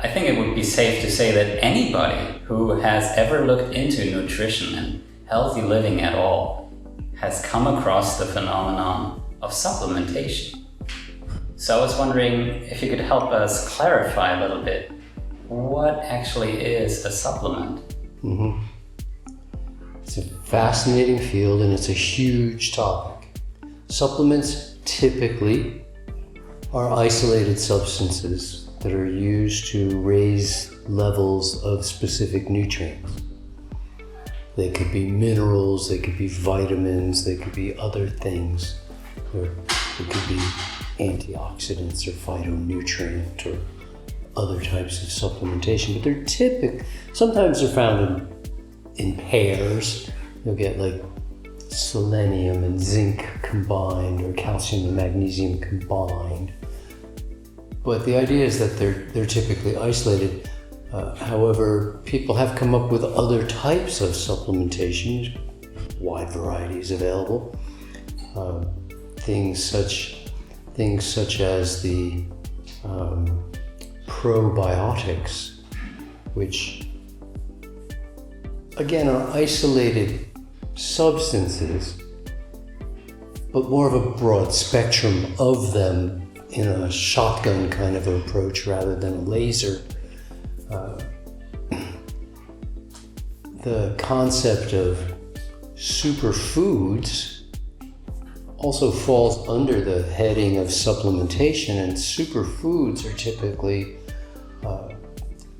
I think it would be safe to say that anybody who has ever looked into nutrition and healthy living at all has come across the phenomenon of supplementation. So I was wondering if you could help us clarify a little bit what actually is a supplement. Mm-hmm. It's a fascinating field and it's a huge topic. Supplements typically are isolated substances that are used to raise levels of specific nutrients. They could be minerals, they could be vitamins, they could be other things, or it could be antioxidants or phytonutrient or other types of supplementation. But they're sometimes they're found in pairs. You'll get like selenium and zinc combined, or calcium and magnesium combined. But the idea is that they're typically isolated. However, people have come up with other types of supplementation, wide varieties available. Things such as the probiotics, which again are isolated substances, but more of a broad spectrum of them in a shotgun kind of approach rather than a laser. The concept of superfoods also falls under the heading of supplementation, and superfoods are typically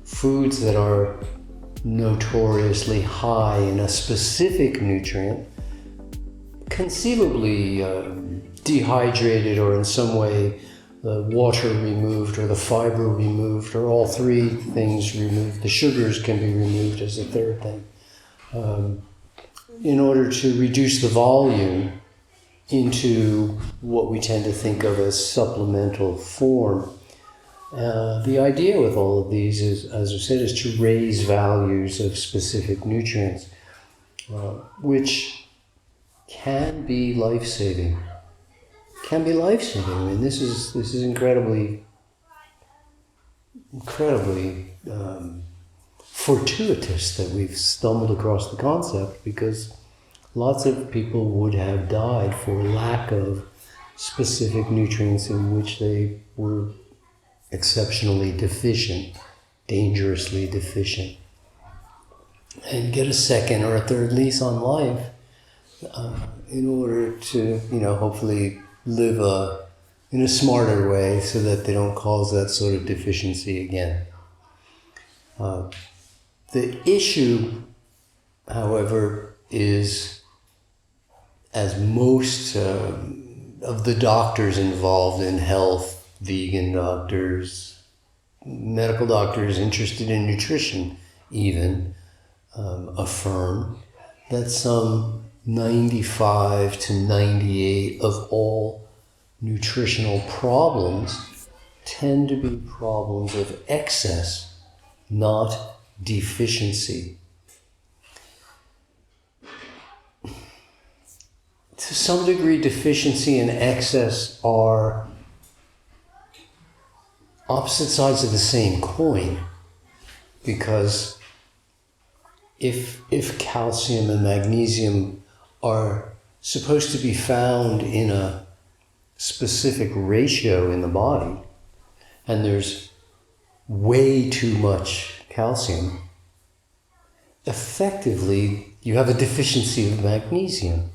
foods that are notoriously high in a specific nutrient, conceivably dehydrated or in some way the water removed or the fiber removed or all three things removed. The sugars can be removed as a third thing, in order to reduce the volume into what we tend to think of as supplemental form. The idea with all of these is, as I said, is to raise values of specific nutrients, which can be life-saving. I mean, this is incredibly fortuitous that we've stumbled across the concept, because lots of people would have died for lack of specific nutrients in which they were exceptionally deficient, dangerously deficient, and get a second or a third lease on life in order to, hopefully live in a smarter way so that they don't cause that sort of deficiency again. The issue, however, is, as most of the doctors involved in health, vegan doctors, medical doctors interested in nutrition even, affirm that some 95 to 98 of all nutritional problems tend to be problems of excess, not deficiency. To some degree, deficiency and excess are opposite sides of the same coin, because if calcium and magnesium are supposed to be found in a specific ratio in the body, and there's way too much calcium, effectively you have a deficiency of magnesium.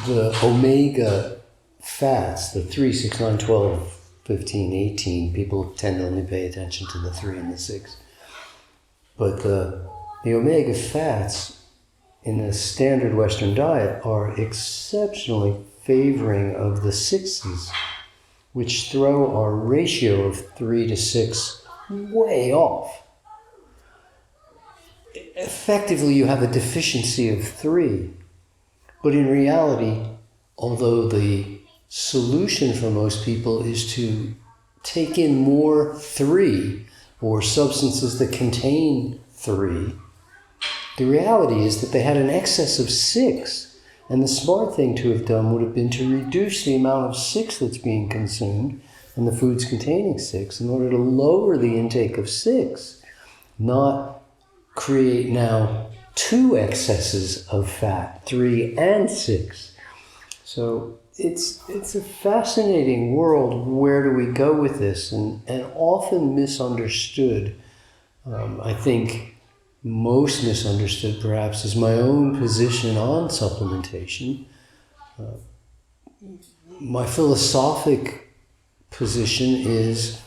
The omega fats, the 3, 6, 9, 12, 15, 18, people tend to only pay attention to the 3 and the 6. But the omega fats in a standard Western diet are exceptionally favoring of the 6s, which throw our ratio of 3 to 6 way off. Effectively, you have a deficiency of 3. But in reality, although the solution for most people is to take in more 3 or substances that contain 3, the reality is that they had an excess of 6, and the smart thing to have done would have been to reduce the amount of 6 that's being consumed and the foods containing 6 in order to lower the intake of 6, not create now 2 excesses of fat, 3 and 6. So it's a fascinating world. Where do we go with this? And often misunderstood. I think most misunderstood perhaps is my own position on supplementation. My philosophic position is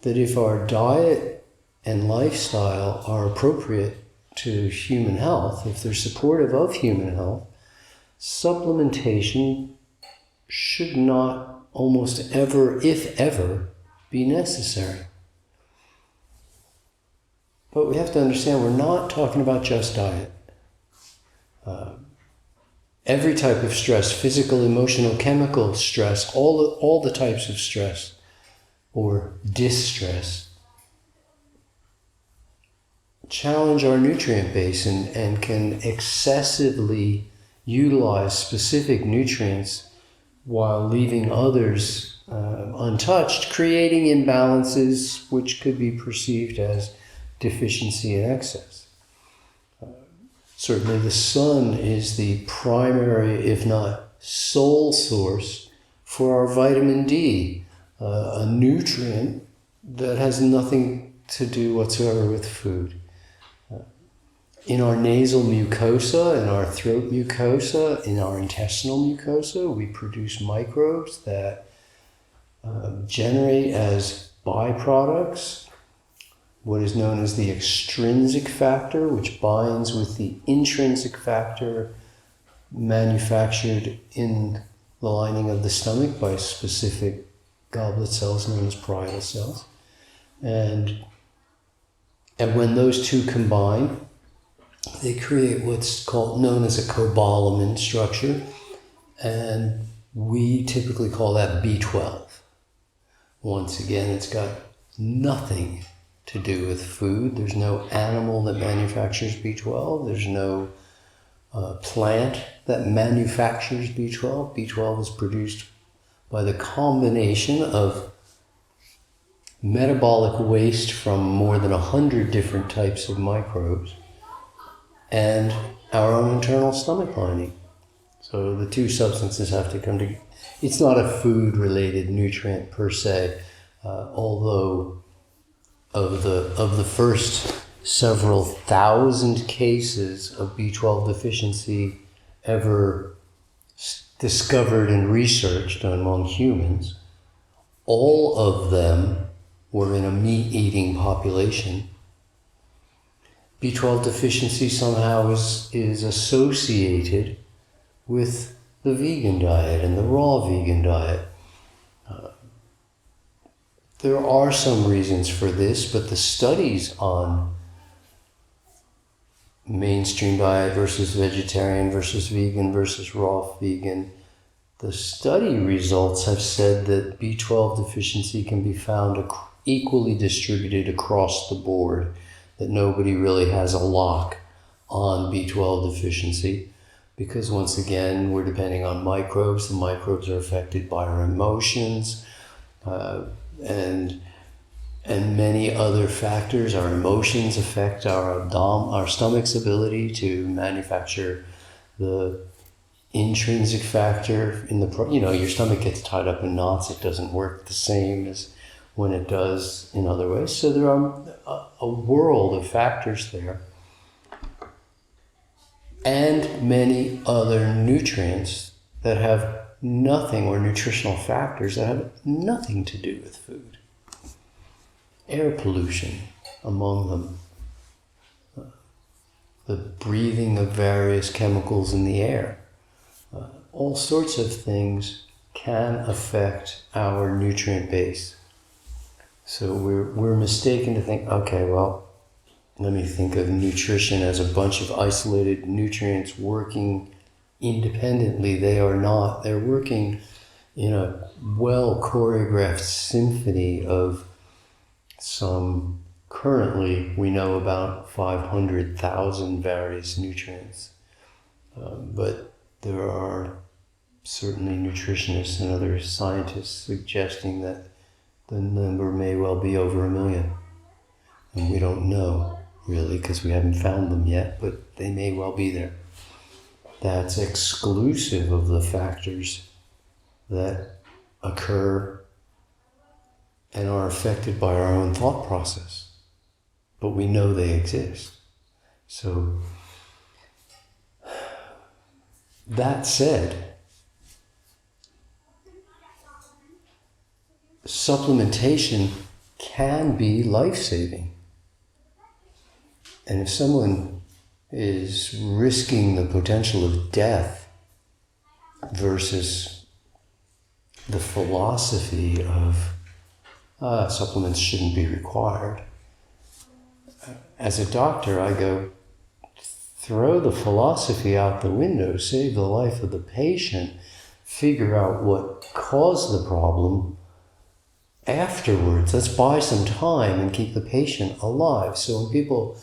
that if our diet and lifestyle are appropriate to human health, if they're supportive of human health, supplementation should not almost ever, if ever, be necessary. But we have to understand we're not talking about just diet. Every type of stress, physical, emotional, chemical stress, all the types of stress or distress, challenge our nutrient base and can excessively utilize specific nutrients while leaving others untouched, creating imbalances which could be perceived as deficiency and excess. Certainly the sun is the primary, if not sole source for our vitamin D, a nutrient that has nothing to do whatsoever with food. In our nasal mucosa, in our throat mucosa, in our intestinal mucosa, we produce microbes that generate as byproducts what is known as the extrinsic factor, which binds with the intrinsic factor manufactured in the lining of the stomach by specific goblet cells known as parietal cells. And when those two combine, they create what's known as a cobalamin structure, and we typically call that B12. Once again, it's got nothing to do with food. There's no animal that manufactures B12. There's no plant that manufactures B12. B12 is produced by the combination of metabolic waste from more than 100 different types of microbes and our own internal stomach lining. So the two substances have to come together. It's not a food-related nutrient per se, although of the first several thousand cases of B12 deficiency ever discovered and researched among humans, all of them were in a meat-eating population. B12 deficiency somehow is associated with the vegan diet and the raw vegan diet. There are some reasons for this, but the studies on mainstream diet versus vegetarian versus vegan versus raw vegan, the study results have said that B12 deficiency can be found equally distributed across the board, that nobody really has a lock on B12 deficiency, because once again, we're depending on microbes. The microbes are affected by our emotions, and many other factors. Our emotions affect our stomach's ability to manufacture the intrinsic factor in your stomach gets tied up in knots. It doesn't work the same as when it does in other ways. So there are a world of factors there, and many other nutrients that have nothing, or nutritional factors that have nothing to do with food. Air pollution among them, the breathing of various chemicals in the air, all sorts of things can affect our nutrient base. So we're mistaken to think, okay, well, let me think of nutrition as a bunch of isolated nutrients working independently. They are not. They're working in a well choreographed symphony of some, currently we know about 500,000 various nutrients. But there are certainly nutritionists and other scientists suggesting that the number may well be over 1 million. And we don't know, really, because we haven't found them yet, but they may well be there. That's exclusive of the factors that occur and are affected by our own thought process. But we know they exist. So, that said, supplementation can be life-saving. And if someone is risking the potential of death versus the philosophy of supplements shouldn't be required, as a doctor, I go, throw the philosophy out the window, save the life of the patient, figure out what caused the problem afterwards. Let's buy some time and keep the patient alive. So when people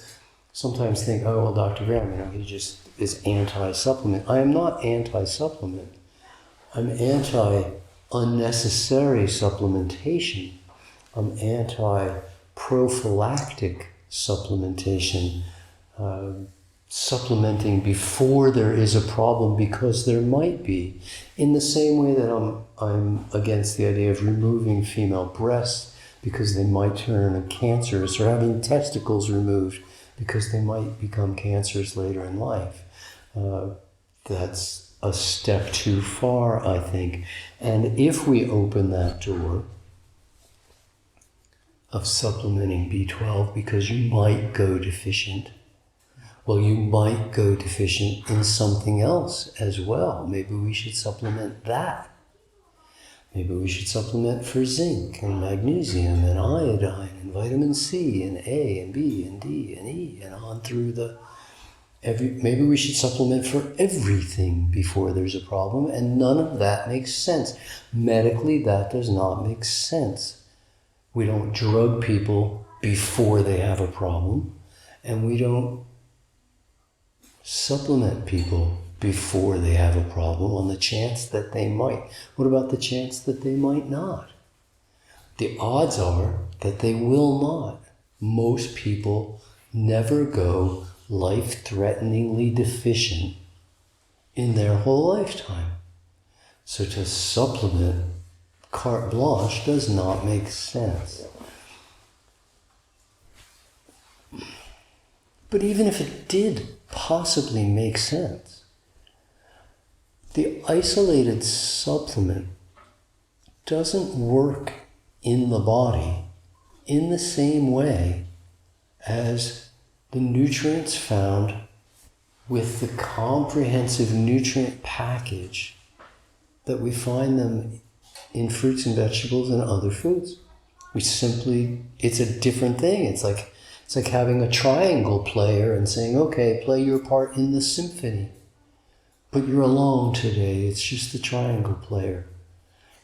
sometimes think, oh, well, Dr. Graham, he just is anti-supplement. I am not anti-supplement. I'm anti-unnecessary supplementation. I'm anti-prophylactic supplementation, supplementing before there is a problem because there might be. In the same way that I'm against the idea of removing female breasts because they might turn cancerous, or having testicles removed because they might become cancerous later in life. That's a step too far, I think. And if we open that door of supplementing B12 because you might go deficient, well, you might go deficient in something else as well. Maybe we should supplement that. Maybe we should supplement for zinc and magnesium and iodine and vitamin C and A and B and D and E and on through maybe we should supplement for everything before there's a problem, and none of that makes sense. Medically, that does not make sense. We don't drug people before they have a problem, and we don't supplement people before they have a problem on the chance that they might. What about the chance that they might not? The odds are that they will not. Most people never go life-threateningly deficient in their whole lifetime. So to supplement carte blanche does not make sense. But even if it did possibly make sense, the isolated supplement doesn't work in the body in the same way as the nutrients found with the comprehensive nutrient package that we find them in fruits and vegetables and other foods. It's a different thing. It's like having a triangle player and saying, okay, play your part in the symphony. But you're alone today. It's just the triangle player.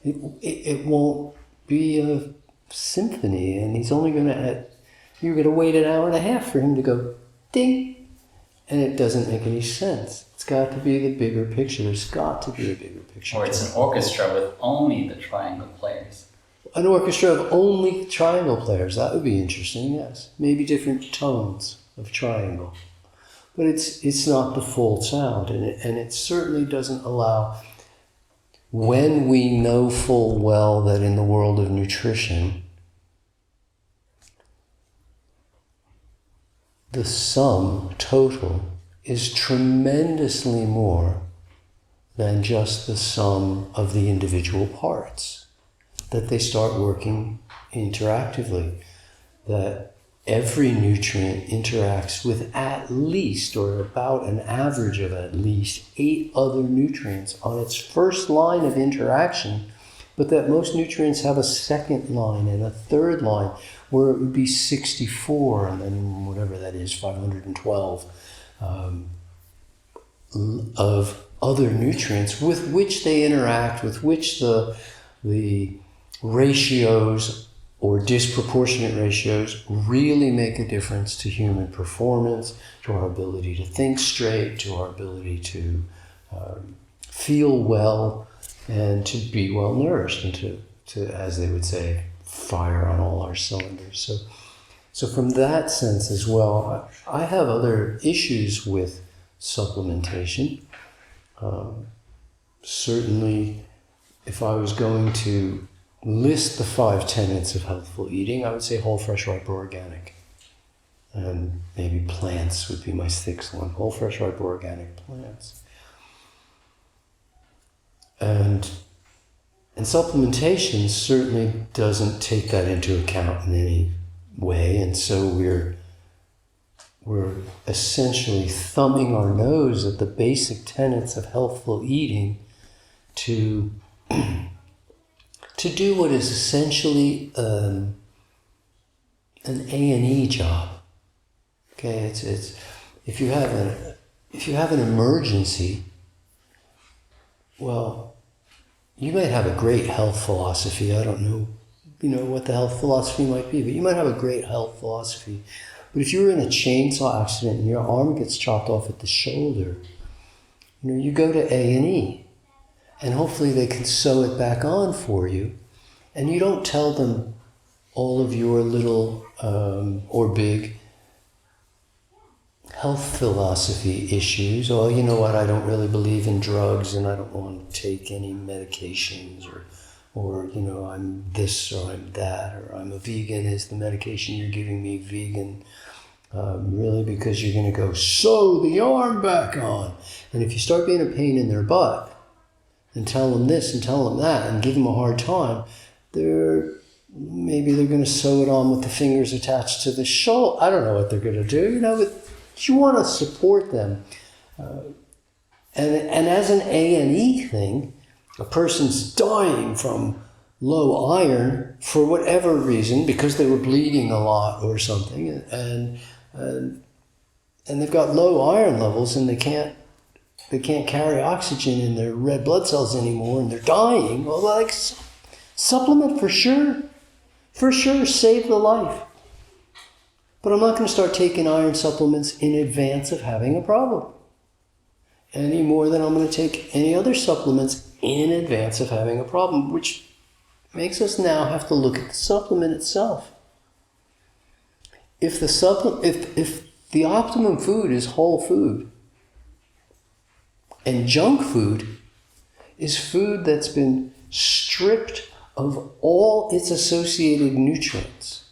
It won't be a symphony, and you're going to wait an hour and a half for him to go ding, and it doesn't make any sense. It's got to be the bigger picture. There's got to be a bigger picture. Or it's an orchestra with only the triangle players. An orchestra of only triangle players. That would be interesting, yes. Maybe different tones of triangle. But it's not the full sound, and it certainly doesn't allow, when we know full well that in the world of nutrition, the sum total is tremendously more than just the sum of the individual parts, that they start working interactively, that every nutrient interacts with at least, or about an average of at least 8 other nutrients on its first line of interaction, but that most nutrients have a second line and a third line, where it would be 64 and then whatever that is, 512 of other nutrients with which they interact, with which the ratios or disproportionate ratios really make a difference to human performance, to our ability to think straight, to our ability to feel well, and to be well nourished and to, as they would say, fire on all our cylinders. So from that sense as well, I have other issues with supplementation. Certainly, if I was going to list the 5 tenets of healthful eating, I would say whole, fresh, ripe, or organic. And maybe plants would be my 6th one. Whole, fresh, ripe, or organic plants. And supplementation certainly doesn't take that into account in any way, and so we're essentially thumbing our nose at the basic tenets of healthful eating to do what is essentially an A&E job. Okay, it's if you have an emergency, well, you might have a great health philosophy. I don't know, what the health philosophy might be, but you might have a great health philosophy. But if you were in a chainsaw accident and your arm gets chopped off at the shoulder, you go to A&E, and hopefully they can sew it back on for you, and you don't tell them all of your little or big health philosophy issues. Oh, you know what, I don't really believe in drugs and I don't want to take any medications, or I'm this or I'm that, or I'm a vegan. Is the medication you're giving me vegan? Really, because you're going to go sew the arm back on. And if you start being a pain in their butt and tell them this and tell them that and give them a hard time, maybe they're going to sew it on with the fingers attached to the shoulder. I don't know what they're going to do, but you want to support them. And as an A&E thing, a person's dying from low iron for whatever reason, because they were bleeding a lot or something, and they've got low iron levels and they can't carry oxygen in their red blood cells anymore, and they're dying. Well, supplement for sure, save the life. But I'm not going to start taking iron supplements in advance of having a problem, any more than I'm going to take any other supplements in advance of having a problem, which makes us now have to look at the supplement itself. If the optimum food is whole food, and junk food is food that's been stripped of all its associated nutrients.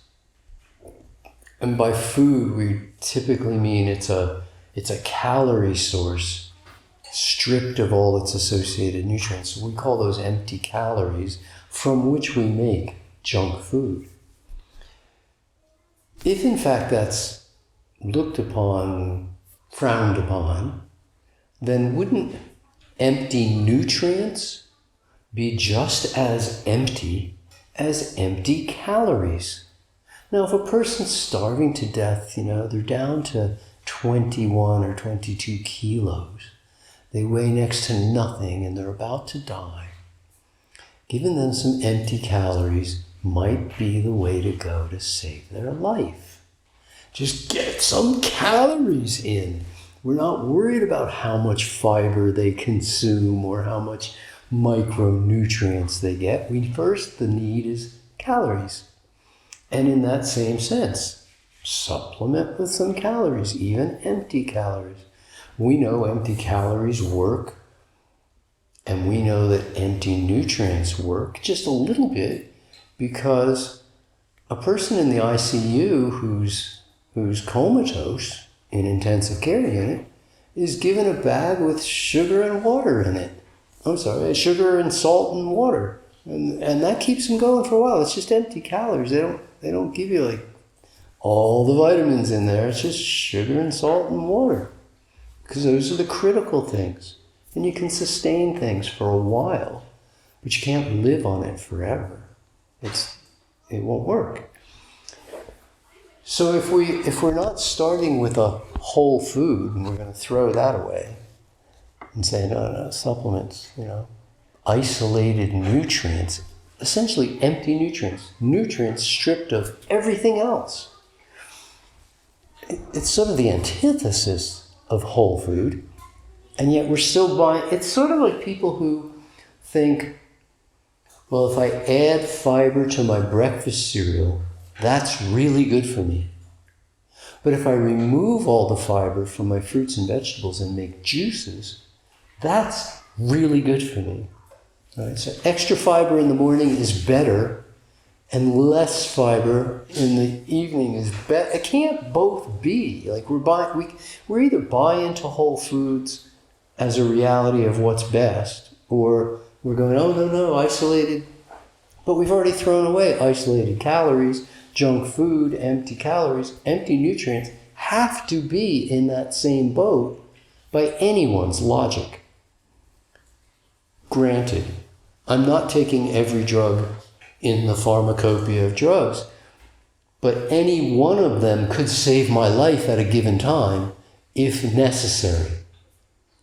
And by food, we typically mean it's a calorie source stripped of all its associated nutrients. So we call those empty calories, from which we make junk food. If in fact that's looked upon, frowned upon, then wouldn't empty nutrients be just as empty calories? Now, if a person's starving to death, they're down to 21 or 22 kilos, they weigh next to nothing and they're about to die, giving them some empty calories might be the way to go to save their life. Just get some calories in. We're not worried about how much fiber they consume or how much micronutrients they get. The need is calories. And in that same sense, supplement with some calories, even empty calories. We know empty calories work, and we know that empty nutrients work just a little bit, because a person in the ICU who's comatose in intensive care unit is given a bag with sugar and water in it. Sugar and salt and water. And that keeps them going for a while. It's just empty calories. They don't give you all the vitamins in there. It's just sugar and salt and water. Because those are the critical things. And you can sustain things for a while, but you can't live on it forever. It won't work. So if we're not starting with a whole food and we're going to throw that away and say, no, supplements, isolated nutrients, essentially empty nutrients stripped of everything else. It's sort of the antithesis of whole food, and yet we're still buying. It's sort of like people who think, well, if I add fiber to my breakfast cereal, that's really good for me. But if I remove all the fiber from my fruits and vegetables and make juices, that's really good for me. Right? So extra fiber in the morning is better, and less fiber in the evening is better. It can't both be. Like we're either buy into whole foods as a reality of what's best, or we're going, oh no, isolated. But we've already thrown away isolated calories, junk food, empty calories, empty nutrients have to be in that same boat by anyone's logic. Granted, I'm not taking every drug in the pharmacopoeia of drugs, but any one of them could save my life at a given time if necessary.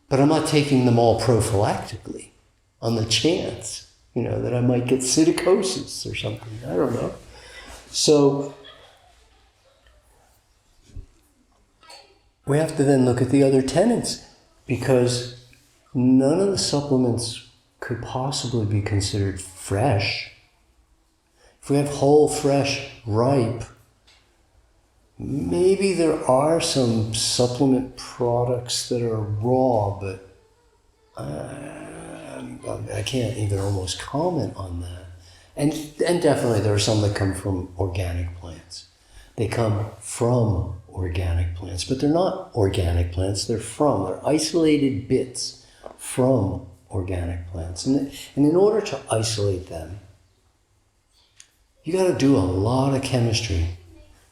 But I'm not taking them all prophylactically on the chance, that I might get psittacosis or something. I don't know. So we have to then look at the other tenets, because none of the supplements could possibly be considered fresh. If we have whole, fresh, ripe, maybe there are some supplement products that are raw, but I can't even almost comment on that. And definitely there are some that come from organic plants. They come from organic plants, but they're not organic plants, they're isolated bits from organic plants. And in order to isolate them, you got to do a lot of chemistry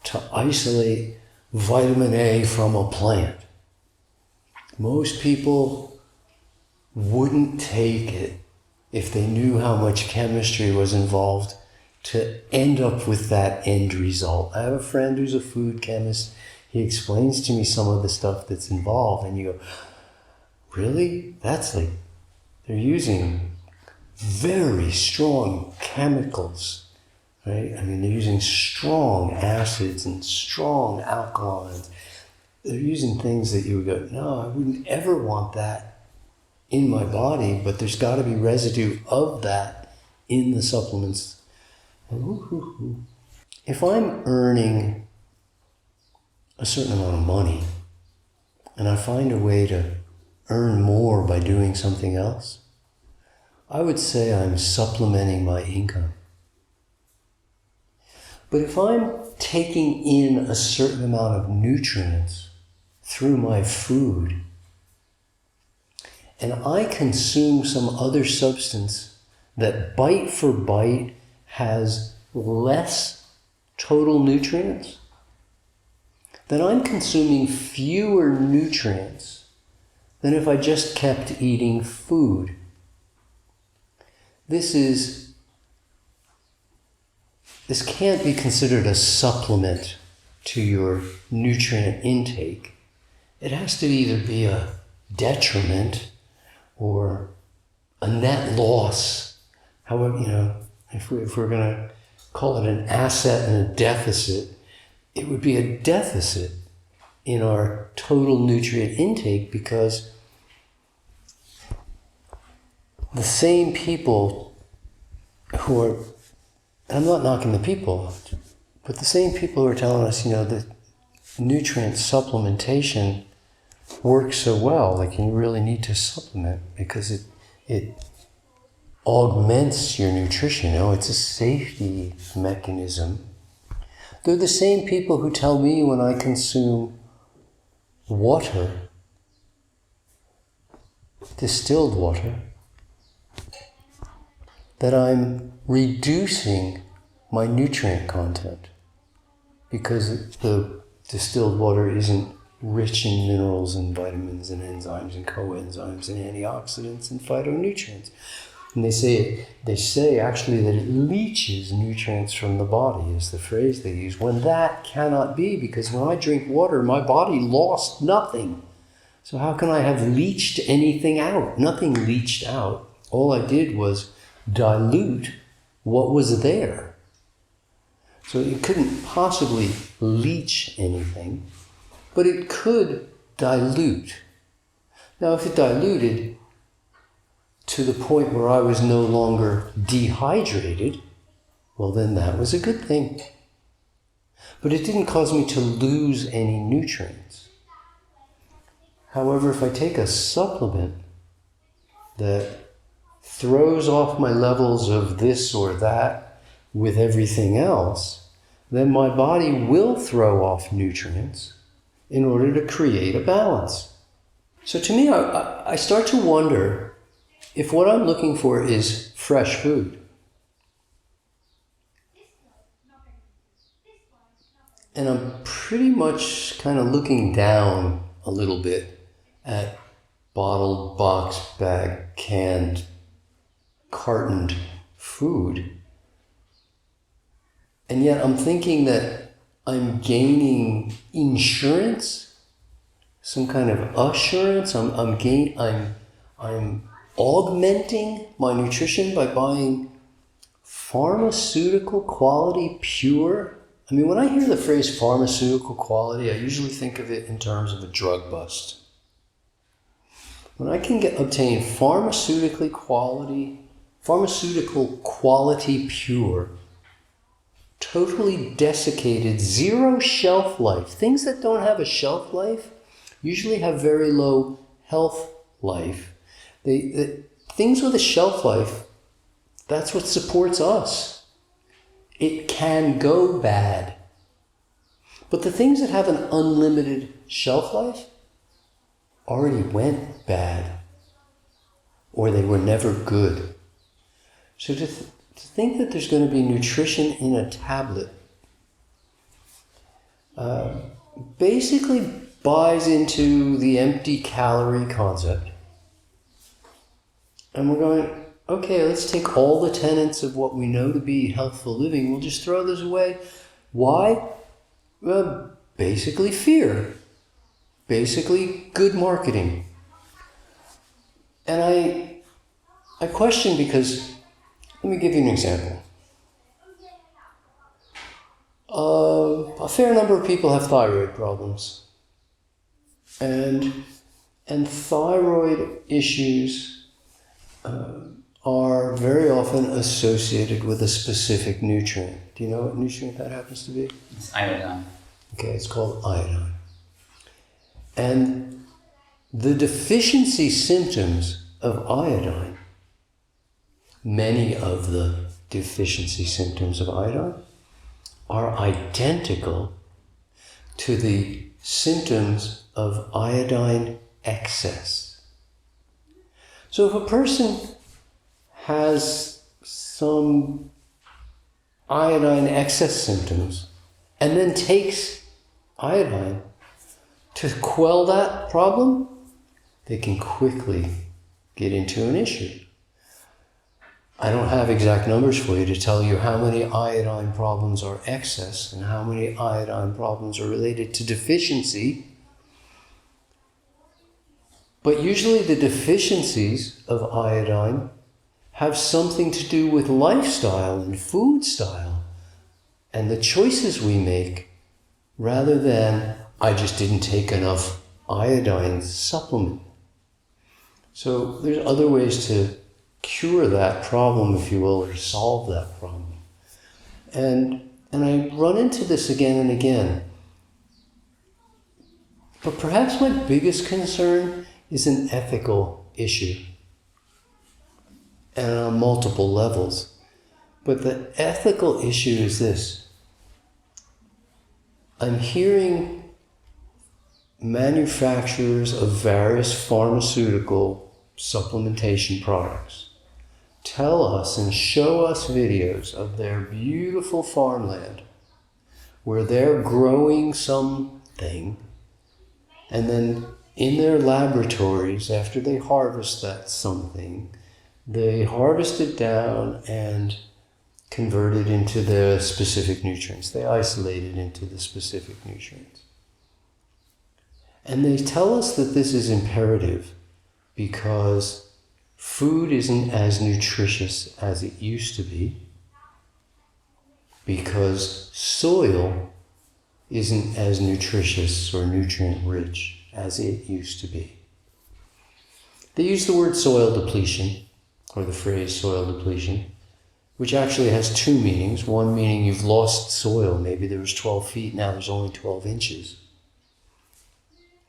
to isolate vitamin A from a plant. Most people wouldn't take it if they knew how much chemistry was involved to end up with that end result. I have a friend who's a food chemist. He explains to me some of the stuff that's involved, and you go, really? That's like, they're using very strong chemicals, right? I mean, they're using strong acids and strong alkalines. They're using things that you would go, no, I wouldn't ever want that in my body, but there's got to be residue of that in the supplements. If I'm earning a certain amount of money and I find a way to earn more by doing something else, I would say I'm supplementing my income. But if I'm taking in a certain amount of nutrients through my food, and I consume some other substance that bite for bite has less total nutrients, then I'm consuming fewer nutrients than if I just kept eating food. This can't be considered a supplement to your nutrient intake. It has to either be a detriment or a net loss. However, if we're going to call it an asset and a deficit, it would be a deficit in our total nutrient intake, because the same people who are, I'm not knocking the people, but the same people who are telling us, that nutrient supplementation works so well, like you really need to supplement because it augments your nutrition. It's a safety mechanism. They're the same people who tell me when I consume water, distilled water, that I'm reducing my nutrient content because the distilled water isn't rich in minerals and vitamins and enzymes and coenzymes and antioxidants and phytonutrients. And they say actually that it leaches nutrients from the body, is the phrase they use, when that cannot be, because when I drink water, my body lost nothing. So how can I have leached anything out? Nothing leached out. All I did was dilute what was there. So it couldn't possibly leach anything, but it could dilute. Now, if it diluted, to the point where I was no longer dehydrated, well, then that was a good thing. But it didn't cause me to lose any nutrients. However, if I take a supplement that throws off my levels of this or that with everything else, then my body will throw off nutrients in order to create a balance. So to me, I start to wonder if what I'm looking for is fresh food. And I'm pretty much kind of looking down a little bit at bottled, box, bag, canned, cartoned food. And yet I'm thinking that I'm gaining insurance, some kind of assurance. I'm augmenting my nutrition by buying pharmaceutical quality pure. I mean, when I hear the phrase pharmaceutical quality, I usually think of it in terms of a drug bust. When I can obtain pharmaceutical quality pure, totally desiccated, zero shelf life. Things that don't have a shelf life usually have very low health life. Things with a shelf life, that's what supports us. It can go bad. But the things that have an unlimited shelf life already went bad, or they were never good. So to think that there's going to be nutrition in a tablet basically buys into the empty calorie concept. And we're going, okay, let's take all the tenets of what we know to be healthful living, we'll just throw those away. Why? Well, basically fear. Basically good marketing. And I question because, let me give you an example. A fair number of people have thyroid problems. And thyroid issues are very often associated with a specific nutrient. Do you know what nutrient that happens to be? It's iodine. Okay, it's called iodine. And the deficiency symptoms of iodine, many of the deficiency symptoms of iodine, are identical to the symptoms of iodine excess. So if a person has some iodine excess symptoms and then takes iodine to quell that problem, they can quickly get into an issue. I don't have exact numbers for you to tell you how many iodine problems are excess and how many iodine problems are related to deficiency. But usually the deficiencies of iodine have something to do with lifestyle and food style and the choices we make, rather than I just didn't take enough iodine supplement. So there's other ways to cure that problem, if you will, or solve that problem. And I run into this again and again. But perhaps my biggest concern is an ethical issue, and on multiple levels. But the ethical issue is this. I'm hearing manufacturers of various pharmaceutical supplementation products tell us and show us videos of their beautiful farmland where they're growing something, and then in their laboratories, after they harvest that something, they harvest it down and convert it into the specific nutrients. They isolate it into the specific nutrients. And they tell us that this is imperative because food isn't as nutritious as it used to be, because soil isn't as nutritious or nutrient-rich as it used to be. They use the word soil depletion, or the phrase soil depletion, which actually has two meanings. One meaning you've lost soil. Maybe there was 12 feet, now there's only 12 inches.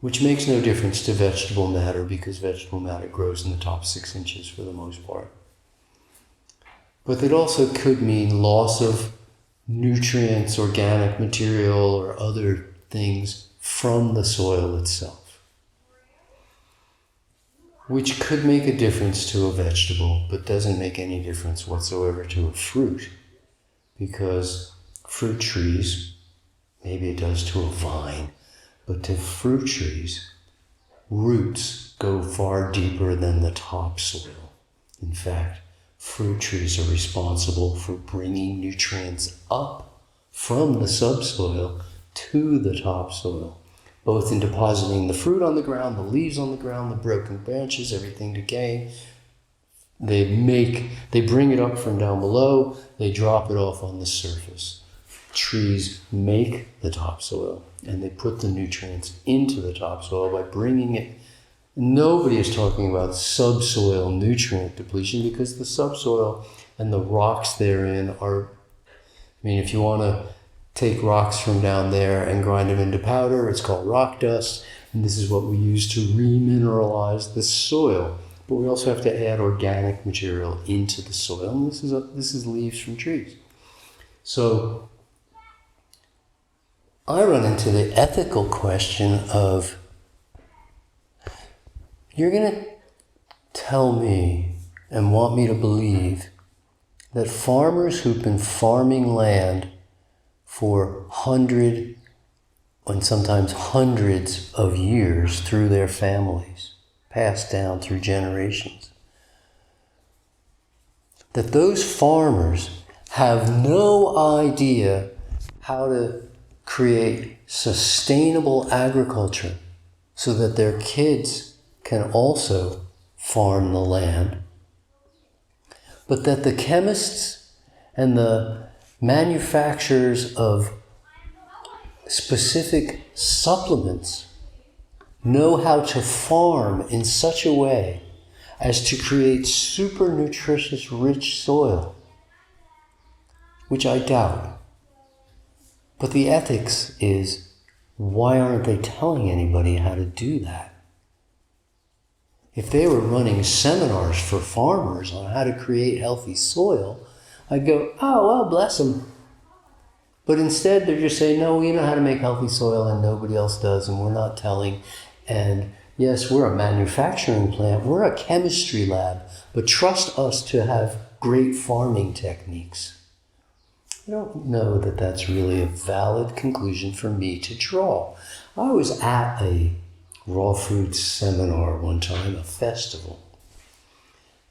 Which makes no difference to vegetable matter because vegetable matter grows in the top 6 inches for the most part. But it also could mean loss of nutrients, organic material, or other things from the soil itself, which could make a difference to a vegetable, but doesn't make any difference whatsoever to a fruit, because fruit trees, maybe it does to a vine, but to fruit trees, roots go far deeper than the topsoil. In fact, fruit trees are responsible for bringing nutrients up from the subsoil to the topsoil, both in depositing the fruit on the ground, the leaves on the ground, the broken branches, everything decaying. They bring it up from down below, they drop it off on the surface. Trees make the topsoil, and they put the nutrients into the topsoil by bringing it. Nobody is talking about subsoil nutrient depletion because the subsoil and the rocks therein are, if you want to take rocks from down there and grind them into powder, it's called rock dust, and this is what we use to remineralize the soil. But we also have to add organic material into the soil, and this is leaves from trees. So I run into the ethical question of, you're going to tell me and want me to believe that farmers who've been farming land for 100 and sometimes hundreds of years through their families, passed down through generations, that those farmers have no idea how to create sustainable agriculture so that their kids can also farm the land, but that the chemists and the manufacturers of specific supplements know how to farm in such a way as to create super nutritious, rich soil, which I doubt. But the ethics is, why aren't they telling anybody how to do that? If they were running seminars for farmers on how to create healthy soil, I'd go, oh, well, bless them. But instead, they're just saying, no, we know how to make healthy soil and nobody else does, and we're not telling. And yes, we're a manufacturing plant, we're a chemistry lab, but trust us to have great farming techniques. I don't know that that's really a valid conclusion for me to draw. I was at a raw fruits seminar one time, a festival,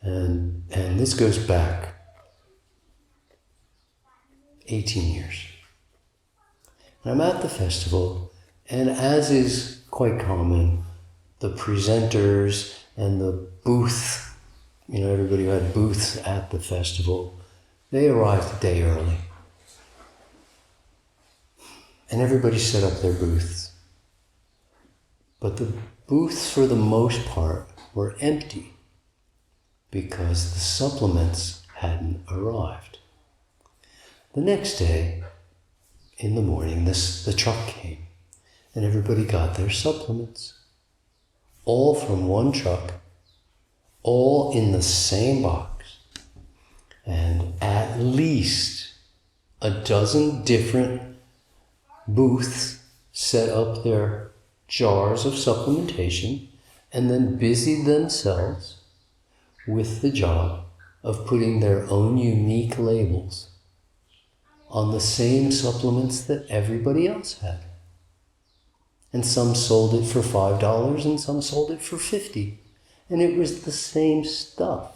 and this goes back 18 years. And I'm at the festival, and as is quite common, the presenters and the booth, everybody who had booths at the festival, they arrived a day early. And everybody set up their booths. But the booths, for the most part, were empty because the supplements hadn't arrived. The next day, in the morning, the truck came, and everybody got their supplements. All from one truck, all in the same box, and at least a dozen different booths set up their jars of supplementation and then busied themselves with the job of putting their own unique labels on the same supplements that everybody else had. And some sold it for $5 and some sold it for $50. And it was the same stuff.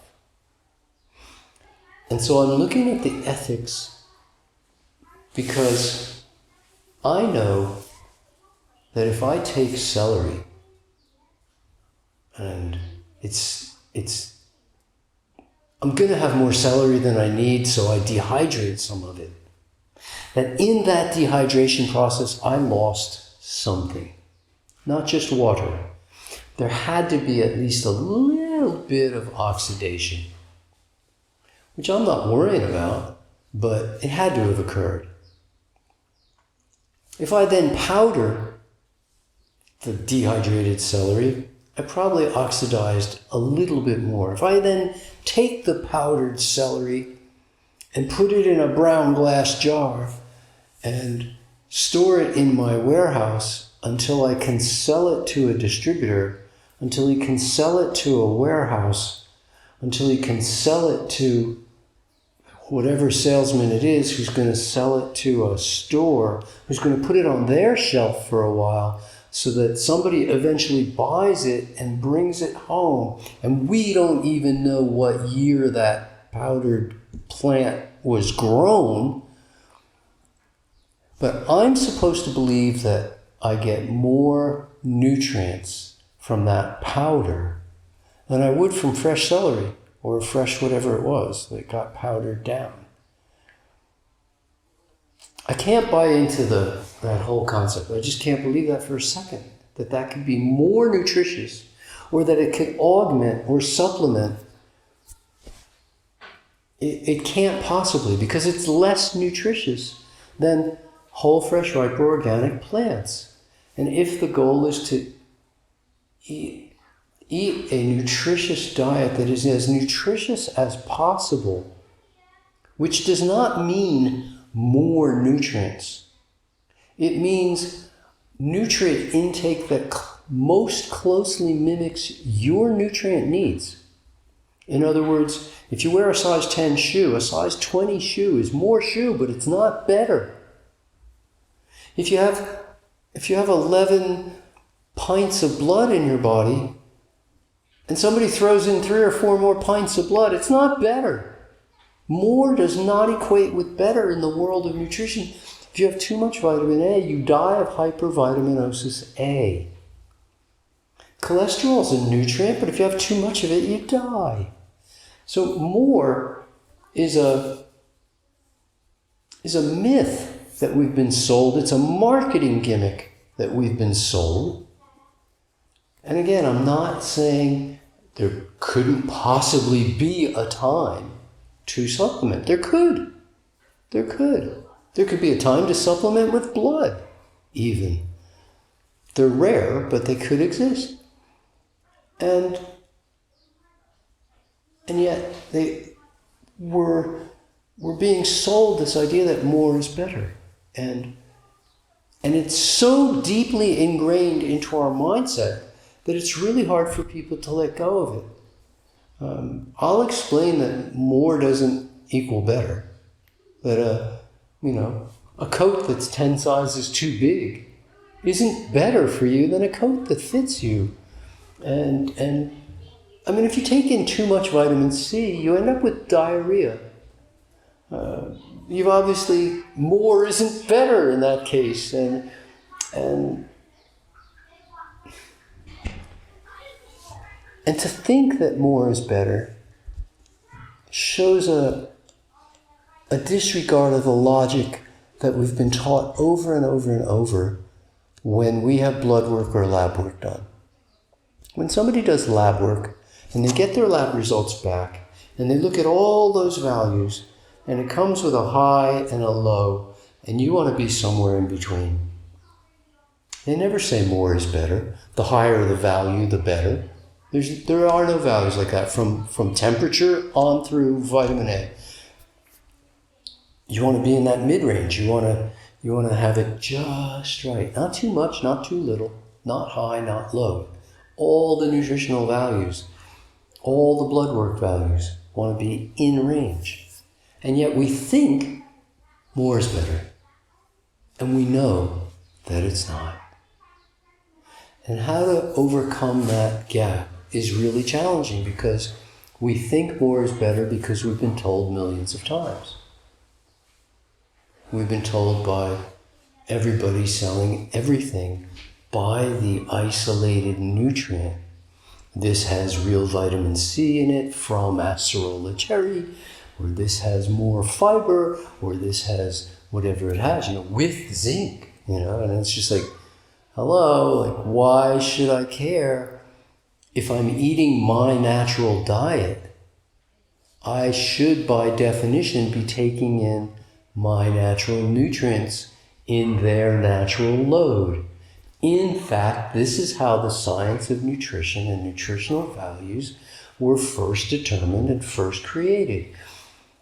And so I'm looking at the ethics because I know that if I take celery and I'm going to have more celery than I need, so I dehydrate some of it. That in that dehydration process, I lost something, not just water. There had to be at least a little bit of oxidation which I'm not worrying about, but it had to have occurred. If I then powder the dehydrated celery, I probably oxidized a little bit more. If I then take the powdered celery and put it in a brown glass jar and store it in my warehouse until I can sell it to a distributor, until he can sell it to a warehouse, until he can sell it to whatever salesman it is who's going to sell it to a store, who's going to put it on their shelf for a while so that somebody eventually buys it and brings it home. And we don't even know what year that powdered plant was grown. But I'm supposed to believe that I get more nutrients from that powder than I would from fresh celery or fresh whatever it was that got powdered down. I can't buy into that whole concept. I just can't believe that for a second, that could be more nutritious or that it could augment or supplement. It can't possibly, because it's less nutritious than whole, fresh, ripe, or organic plants. And if the goal is to eat a nutritious diet that is as nutritious as possible, which does not mean more nutrients. It means nutrient intake that most closely mimics your nutrient needs. In other words, if you wear a size 10 shoe, a size 20 shoe is more shoe, but it's not better. If you have 11 pints of blood in your body, and somebody throws in 3 or 4 more pints of blood, it's not better. More does not equate with better in the world of nutrition. If you have too much vitamin A, you die of hypervitaminosis A. Cholesterol is a nutrient, but if you have too much of it, you die. So more is a myth that we've been sold. It's a marketing gimmick that we've been sold. And again, I'm not saying there couldn't possibly be a time to supplement. There could. There could be a time to supplement with blood, even. They're rare, but they could exist. And yet we're being sold this idea that more is better. And it's so deeply ingrained into our mindset that it's really hard for people to let go of it. I'll explain that more doesn't equal better. That a coat that's 10 sizes too big isn't better for you than a coat that fits you. And I mean, if you take in too much vitamin C, you end up with diarrhea. You've obviously, more isn't better in that case. And to think that more is better shows a disregard of the logic that we've been taught over and over and over when we have blood work or lab work done. When somebody does lab work and they get their lab results back and they look at all those values and it comes with a high and a low and you want to be somewhere in between. They never say more is better. The higher the value, the better. There are no values like that from temperature on through vitamin A. You want to be in that mid-range. You want to have it just right. Not too much, not too little, not high, not low. All the nutritional values, all the blood work values want to be in range. And yet we think more is better. And we know that it's not. And how to overcome that gap is really challenging because we think more is better because we've been told millions of times. We've been told by everybody selling everything, buy the isolated nutrient. This has real vitamin C in it from acerola cherry, or this has more fiber, or this has whatever it has, with zinc, and it's just like, hello, why should I care? If I'm eating my natural diet, I should, by definition, be taking in my natural nutrients in their natural load. In fact, this is how the science of nutrition and nutritional values were first determined and first created.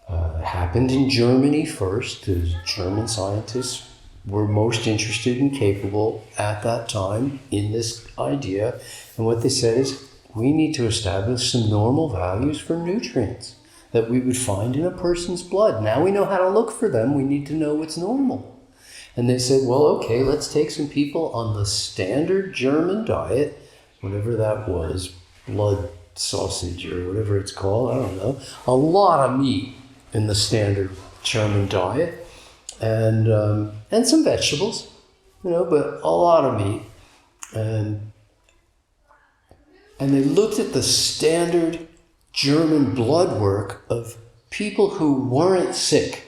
It happened in Germany first. The German scientists were most interested and capable at that time in this idea. And what they said is, we need to establish some normal values for nutrients that we would find in a person's blood. Now we know how to look for them. We need to know what's normal. And they said, well, okay, let's take some people on the standard German diet, whatever that was, blood sausage or whatever it's called, I don't know. A lot of meat in the standard German diet, and some vegetables, but a lot of meat. And they looked at the standard German blood work of people who weren't sick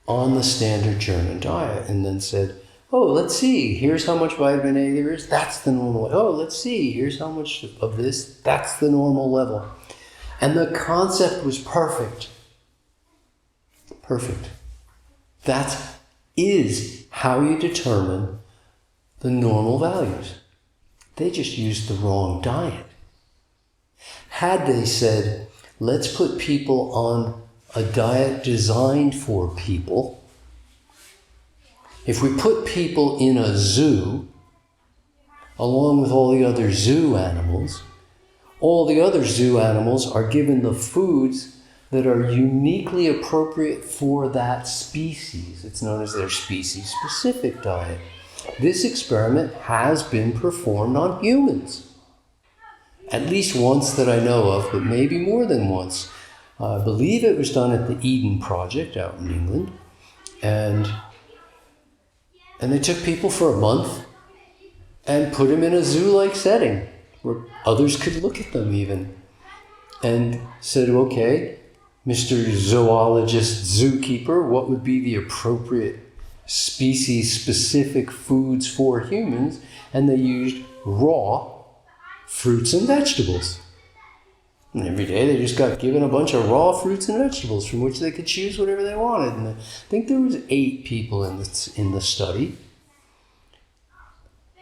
on the standard German diet, and then said, oh, let's see, here's how much vitamin A there is, that's the normal. Oh, let's see, here's how much of this, that's the normal level. And the concept was perfect. Perfect. That is how you determine the normal values. They just used the wrong diet. Had they said, let's put people on a diet designed for people, if we put people in a zoo, along with all the other zoo animals, all the other zoo animals are given the foods that are uniquely appropriate for that species. It's known as their species-specific diet. This experiment has been performed on humans. At least once that I know of, but maybe more than once. I believe it was done at the Eden Project out in England. And they took people for a month and put them in a zoo-like setting where others could look at them even. And said, okay, Mr. Zoologist Zookeeper, what would be the appropriate species-specific foods for humans? And they used raw fruits and vegetables. And every day they just got given a bunch of raw fruits and vegetables from which they could choose whatever they wanted. And I think there was 8 people in the study.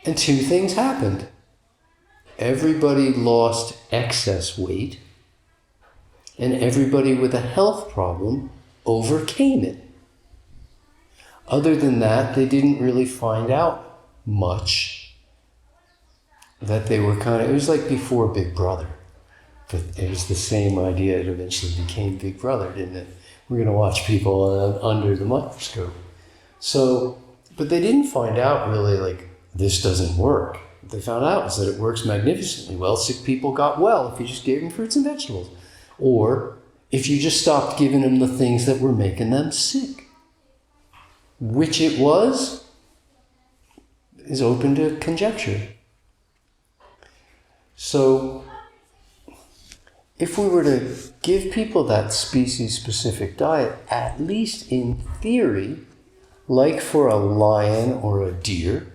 And 2 things happened. Everybody lost excess weight, and everybody with a health problem overcame it. Other than that, they didn't really find out much. That they were it was like before Big Brother. But it was the same idea. It eventually became Big Brother, didn't it? We're going to watch people under the microscope. So, but they didn't find out really this doesn't work. What they found out was that it works magnificently well. Sick people got well if you just gave them fruits and vegetables. Or if you just stopped giving them the things that were making them sick. Which it was is open to conjecture. So, if we were to give people that species-specific diet, at least in theory, like for a lion or a deer,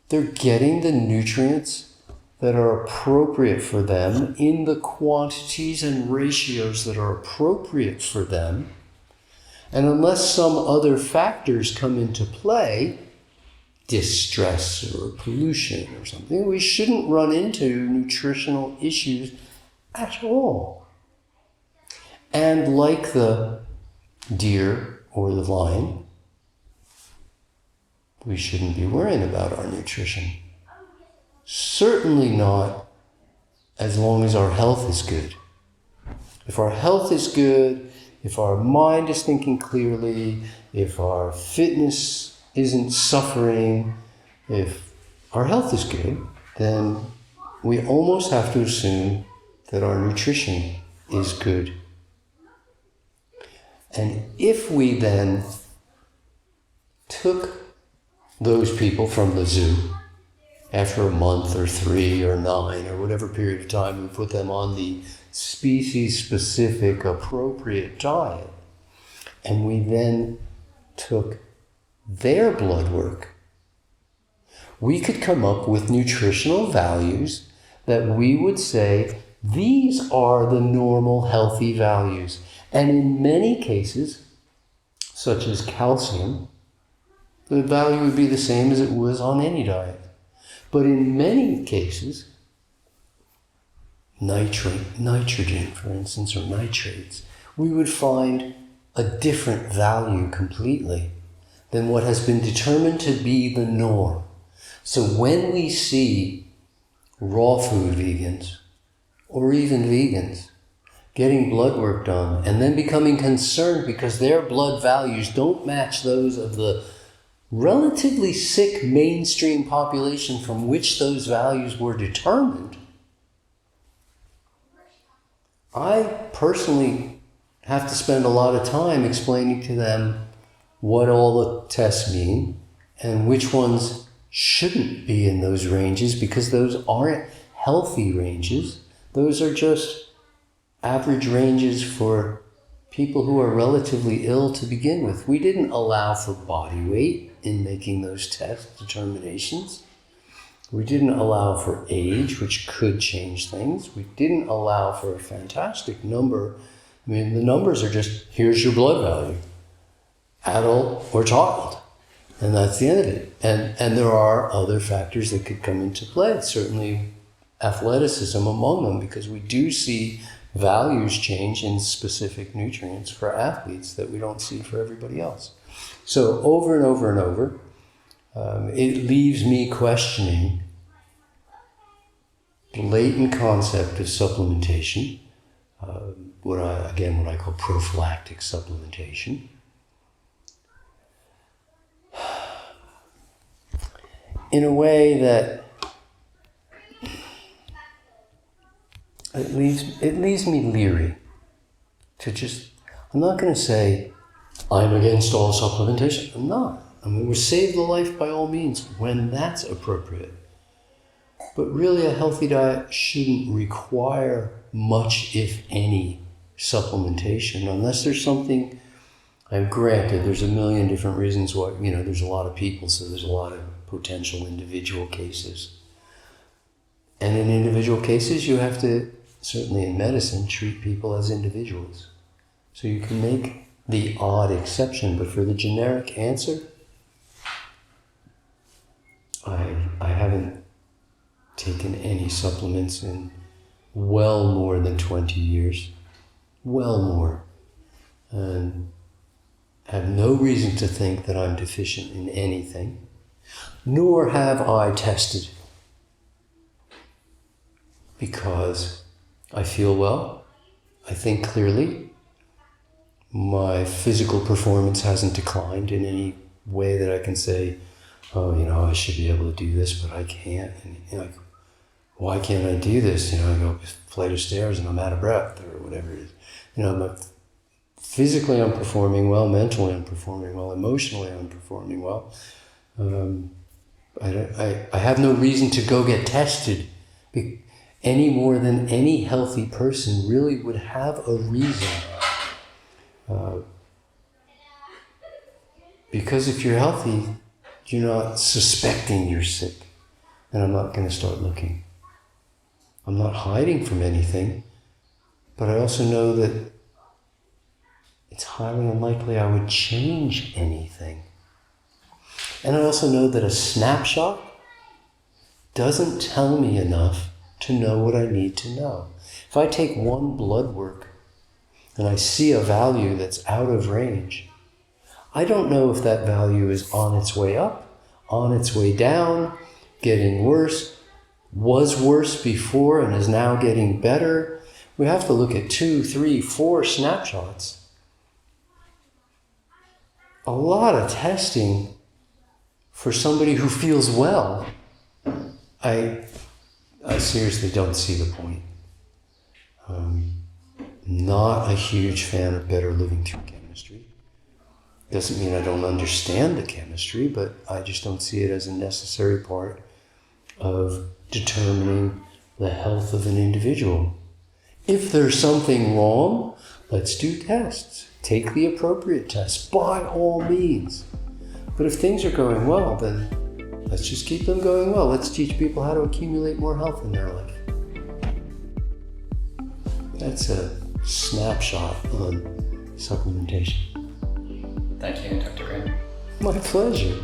they're getting the nutrients that are appropriate for them in the quantities and ratios that are appropriate for them. And unless some other factors come into play, distress or pollution or something, we shouldn't run into nutritional issues at all. And like the deer or the lion, we shouldn't be worrying about our nutrition. Certainly not as long as our health is good. If our health is good, if our mind is thinking clearly, if our fitness isn't suffering, if our health is good, then we almost have to assume that our nutrition is good. And if we then took those people from the zoo after a month or 3 or 9 or whatever period of time, we put them on the species-specific appropriate diet, and we then took their blood work, we could come up with nutritional values that we would say These are the normal healthy values. And in many cases, such as calcium, the value would be the same as it was on any diet. But in many cases, nitrogen, for instance, or nitrates, we would find a different value completely than what has been determined to be the norm. So when we see raw food vegans, or even vegans, getting blood work done and then becoming concerned because their blood values don't match those of the relatively sick mainstream population from which those values were determined, I personally have to spend a lot of time explaining to them what all the tests mean and which ones shouldn't be in those ranges, because those aren't healthy ranges. Those are just average ranges for people who are relatively ill to begin with. We didn't allow for body weight in making those test determinations. We didn't allow for age, which could change things. We didn't allow for a fantastic number. I mean, the numbers are just, here's your blood value, adult or child. And that's the end of it. And there are other factors that could come into play, certainly athleticism among them, because we do see values change in specific nutrients for athletes that we don't see for everybody else. So over and over and over, it leaves me questioning the latent concept of supplementation, what I call prophylactic supplementation. In a way that it leaves me leery to just, I'm not going to say I'm against all supplementation. I'm not. I mean, we save the life by all means when that's appropriate. But really a healthy diet shouldn't require much, if any, supplementation, unless there's something, and granted, there's a million different reasons why, there's a lot of people, so there's a lot of potential individual cases. And in individual cases, you have to, certainly in medicine, treat people as individuals. So you can make the odd exception, but for the generic answer, I haven't taken any supplements in well more than 20 years. Well more. And have no reason to think that I'm deficient in anything, nor have I tested, because I feel well, I think clearly, my physical performance hasn't declined in any way that I can say, oh, I should be able to do this, but I can't. And why can't I do this? I go up a flight of stairs and I'm out of breath, or whatever it is. Physically I'm performing well, mentally I'm performing well, emotionally I'm performing well. I have no reason to go get tested any more than any healthy person really would have a reason. Because if you're healthy, you're not suspecting you're sick. And I'm not going to start looking. I'm not hiding from anything, but I also know that it's highly unlikely I would change anything. And I also know that a snapshot doesn't tell me enough to know what I need to know. If I take one blood work and I see a value that's out of range, I don't know if that value is on its way up, on its way down, getting worse, was worse before and is now getting better. We have to look at 2, 3, 4 snapshots. A lot of testing for somebody who feels well. I seriously don't see the point. Not a huge fan of better living through chemistry. Doesn't mean I don't understand the chemistry, but I just don't see it as a necessary part of determining the health of an individual. If there's something wrong, let's do tests. Take the appropriate tests, by all means. But if things are going well, then let's just keep them going well. Let's teach people how to accumulate more health in their life. That's a snapshot on supplementation. Thank you, Dr. Graham. My pleasure.